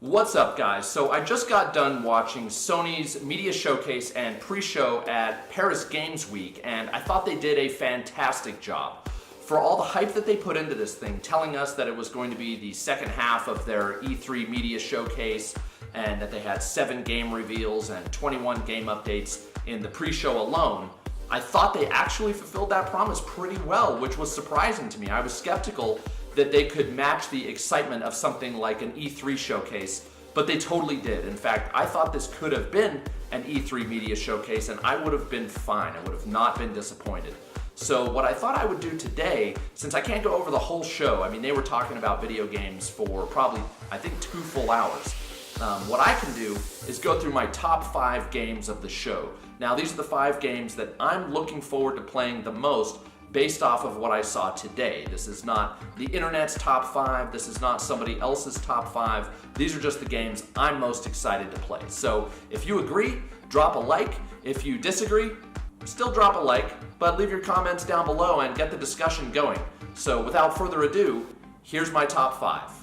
What's up, guys? So I just got done watching Sony's media showcase and pre-show at Paris Games Week, and I thought they did a fantastic job. For all the hype that they put into this thing, telling us that it was going to be the second half of their E3 media showcase, and that they had 7 game reveals and 21 game updates in the pre-show alone, I thought they actually fulfilled that promise pretty well, which was surprising to me. I was skeptical that they could match the excitement of something like an E3 showcase, but they totally did. In fact, I thought this could have been an E3 media showcase and I would have been fine. I would have not been disappointed. So what I thought I would do today, since I can't go over the whole show, I mean, they were talking about video games for probably, I think, 2 full hours. What I can do is go through my top 5 games of the show. Now, these are the 5 games that I'm looking forward to playing the most based off of what I saw today. This is not the internet's top 5, this is not somebody else's top 5. These are just the games I'm most excited to play. So if you agree, drop a like. If you disagree, still drop a like, but leave your comments down below and get the discussion going. So without further ado, here's my top 5.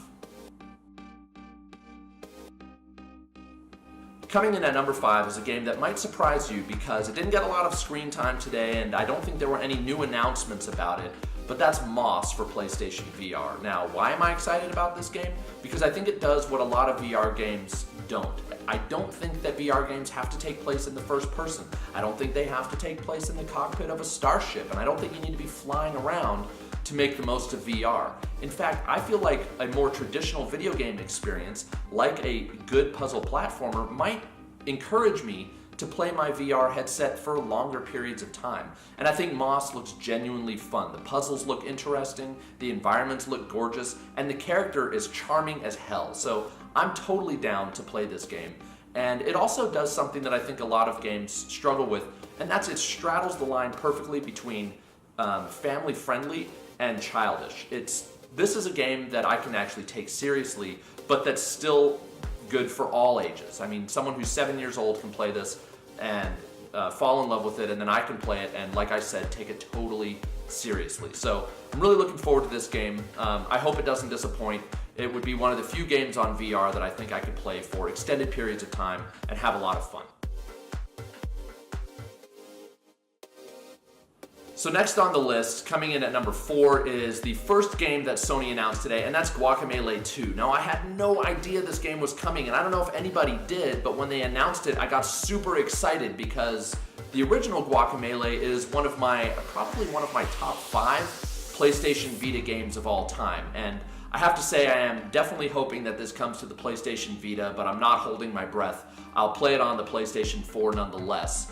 Coming in at number 5 is a game that might surprise you because it didn't get a lot of screen time today, and I don't think there were any new announcements about it, but that's Moss for PlayStation VR. Now, why am I excited about this game? Because I think it does what a lot of VR games don't. I don't think that VR games have to take place in the first person. I don't think they have to take place in the cockpit of a starship, and I don't think you need to be flying around to make the most of VR. In fact, I feel like a more traditional video game experience, like a good puzzle platformer, might encourage me to play my VR headset for longer periods of time. And I think Moss looks genuinely fun. The puzzles look interesting, the environments look gorgeous, and the character is charming as hell. So I'm totally down to play this game. And it also does something that I think a lot of games struggle with, and that's it straddles the line perfectly between family-friendly and childish. This is a game that I can actually take seriously, but that's still good for all ages. I mean, someone who's 7 years old can play this and fall in love with it, and then I can play it and, like I said, take it totally seriously. So I'm really looking forward to this game. I hope it doesn't disappoint. It would be one of the few games on VR that I think I could play for extended periods of time and have a lot of fun. So next on the list, coming in at number 4, is the first game that Sony announced today, and that's Guacamelee II. Now, I had no idea this game was coming, and I don't know if anybody did, but when they announced it, I got super excited because the original Guacamelee is probably one of my top 5 PlayStation Vita games of all time. And I have to say, I am definitely hoping that this comes to the PlayStation Vita, but I'm not holding my breath. I'll play it on the PlayStation 4 nonetheless,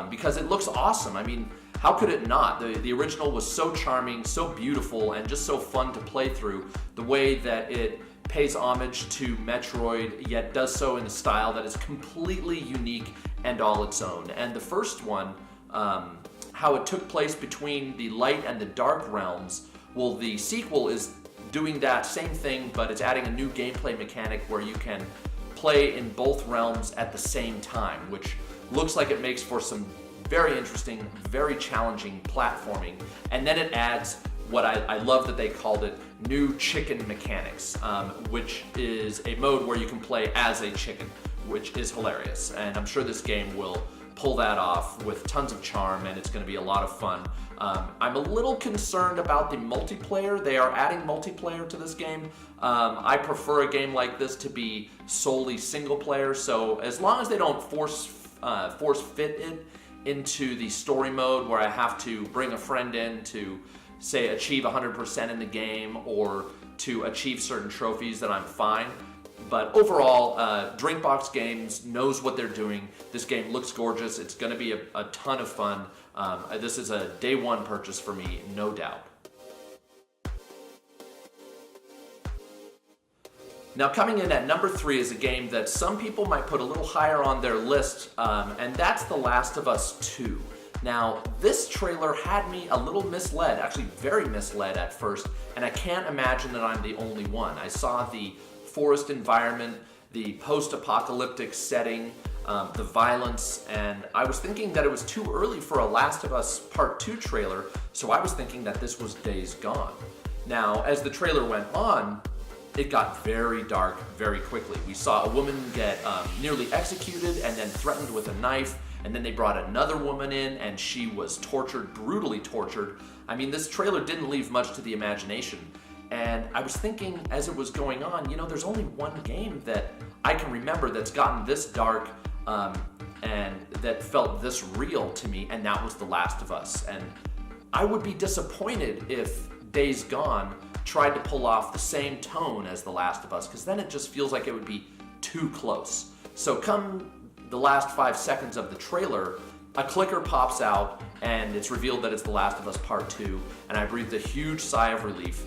because it looks awesome. I mean, how could it not? The original was so charming, so beautiful, and just so fun to play through. The way that it pays homage to Metroid, yet does so in a style that is completely unique and all its own. And the first one, how it took place between the light and the dark realms, well, the sequel is doing that same thing, but it's adding a new gameplay mechanic where you can play in both realms at the same time, which looks like it makes for some very interesting, very challenging platforming. And then it adds what I love that they called it new chicken mechanics, which is a mode where you can play as a chicken, which is hilarious. And I'm sure this game will pull that off with tons of charm, and it's going to be a lot of fun. I'm a little concerned about the multiplayer. They are adding multiplayer to this game. I prefer a game like this to be solely single player, so as long as they don't force fit it into the story mode where I have to bring a friend in to, say, achieve 100% in the game or to achieve certain trophies, then I'm fine. But overall, Drinkbox Games knows what they're doing. This game looks gorgeous. It's going to be a ton of fun. This is a day one purchase for me, no doubt. Now, coming in at number 3 is a game that some people might put a little higher on their list, and that's The Last of Us 2. Now, this trailer had me a little misled, actually very misled at first, and I can't imagine that I'm the only one. I saw the forest environment, the post-apocalyptic setting, the violence, and I was thinking that it was too early for a Last of Us Part 2 trailer, so I was thinking that this was Days Gone. Now, as the trailer went on, it got very dark very quickly. We saw a woman get nearly executed and then threatened with a knife, and then they brought another woman in and she was tortured, brutally tortured. I mean, this trailer didn't leave much to the imagination. And I was thinking as it was going on, there's only one game that I can remember that's gotten this dark and that felt this real to me, and that was The Last of Us. And I would be disappointed if Days Gone tried to pull off the same tone as The Last of Us, because then it just feels like it would be too close. So come the last 5 seconds of the trailer, a clicker pops out and it's revealed that it's The Last of Us Part 2, and I breathed a huge sigh of relief.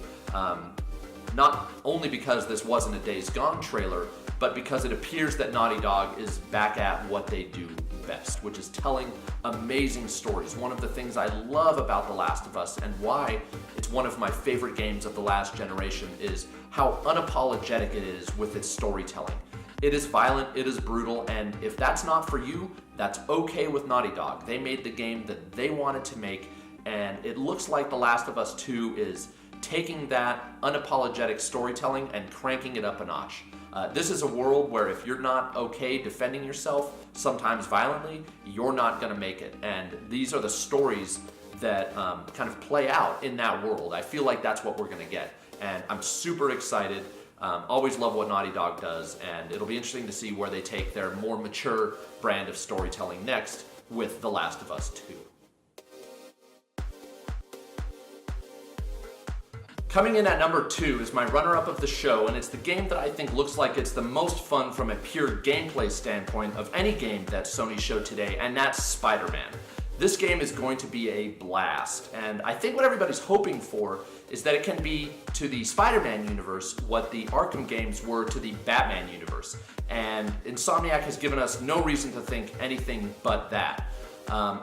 Not only because this wasn't a Days Gone trailer, but because it appears that Naughty Dog is back at what they do best, which is telling amazing stories. One of the things I love about The Last of Us, and why it's one of my favorite games of the last generation, is how unapologetic it is with its storytelling. It is violent, it is brutal, and if that's not for you, that's okay with Naughty Dog. They made the game that they wanted to make, and it looks like The Last of Us 2 is taking that unapologetic storytelling and cranking it up a notch. This is a world where if you're not okay defending yourself, sometimes violently, you're not gonna make it. And these are the stories that kind of play out in that world. I feel like that's what we're gonna get. And I'm super excited. Always love what Naughty Dog does, and it'll be interesting to see where they take their more mature brand of storytelling next with The Last of Us 2. Coming in at number 2 is my runner-up of the show, and it's the game that I think looks like it's the most fun from a pure gameplay standpoint of any game that Sony showed today, and that's Spider-Man. This game is going to be a blast, and I think what everybody's hoping for is that it can be to the Spider-Man universe what the Arkham games were to the Batman universe, and Insomniac has given us no reason to think anything but that.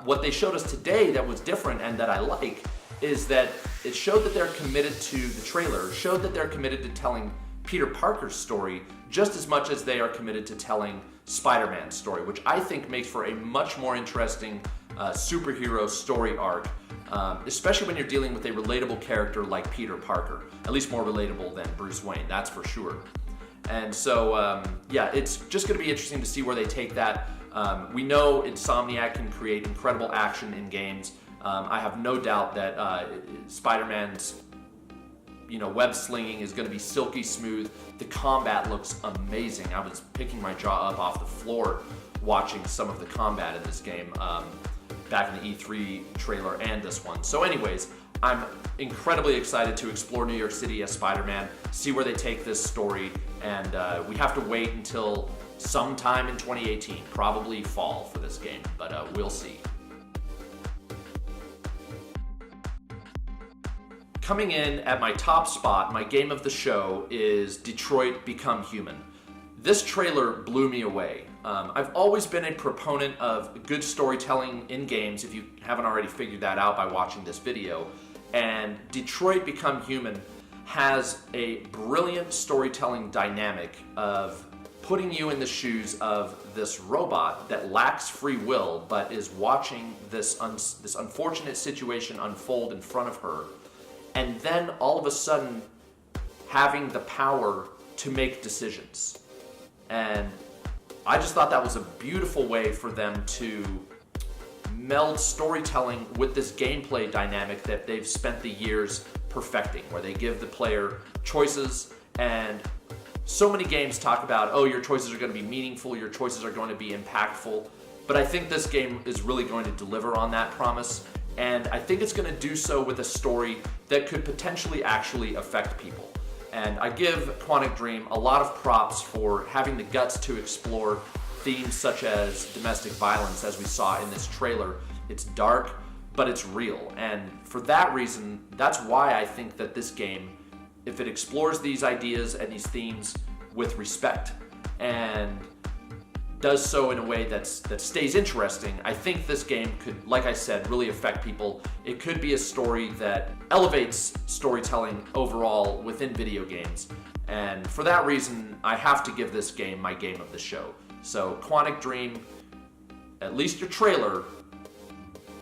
What they showed us today that was different and that I like is that it showed that they're committed to the trailer, showed that they're committed to telling Peter Parker's story just as much as they are committed to telling Spider-Man's story, which I think makes for a much more interesting superhero story arc, especially when you're dealing with a relatable character like Peter Parker, at least more relatable than Bruce Wayne, that's for sure. And so, yeah, it's just gonna be interesting to see where they take that. We know Insomniac can create incredible action in games. I have no doubt that Spider-Man's web slinging is going to be silky smooth. The combat looks amazing. I was picking my jaw up off the floor watching some of the combat in this game back in the E3 trailer and this one. So anyways, I'm incredibly excited to explore New York City as Spider-Man, see where they take this story, and we have to wait until sometime in 2018, probably fall for this game, but we'll see. Coming in at my top spot, my game of the show, is Detroit Become Human. This trailer blew me away. I've always been a proponent of good storytelling in games, if you haven't already figured that out by watching this video. And Detroit Become Human has a brilliant storytelling dynamic of putting you in the shoes of this robot that lacks free will, but is watching this unfortunate situation unfold in front of her, and then all of a sudden having the power to make decisions. And I just thought that was a beautiful way for them to meld storytelling with this gameplay dynamic that they've spent the years perfecting, where they give the player choices. And so many games talk about, oh, your choices are going to be meaningful, your choices are going to be impactful, but I think this game is really going to deliver on that promise. And I think it's going to do so with a story that could potentially actually affect people. And I give Quantic Dream a lot of props for having the guts to explore themes such as domestic violence, as we saw in this trailer. It's dark, but it's real. And for that reason, that's why I think that this game, if it explores these ideas and these themes with respect and does so in a way that stays interesting, I think this game could, like I said, really affect people. It could be a story that elevates storytelling overall within video games. And for that reason, I have to give this game my game of the show. So Quantic Dream, at least your trailer,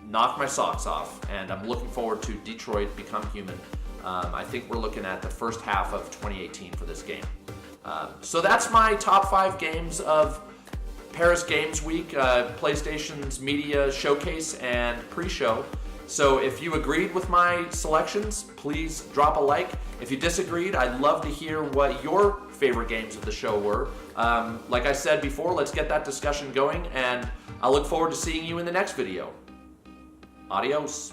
knocked my socks off, and I'm looking forward to Detroit Become Human. I think we're looking at the first half of 2018 for this game. So that's my top 5 games of Paris Games Week, PlayStation's media showcase and pre-show. So if you agreed with my selections, please drop a like. If you disagreed, I'd love to hear what your favorite games of the show were. Like I said before, let's get that discussion going, and I look forward to seeing you in the next video. Adios.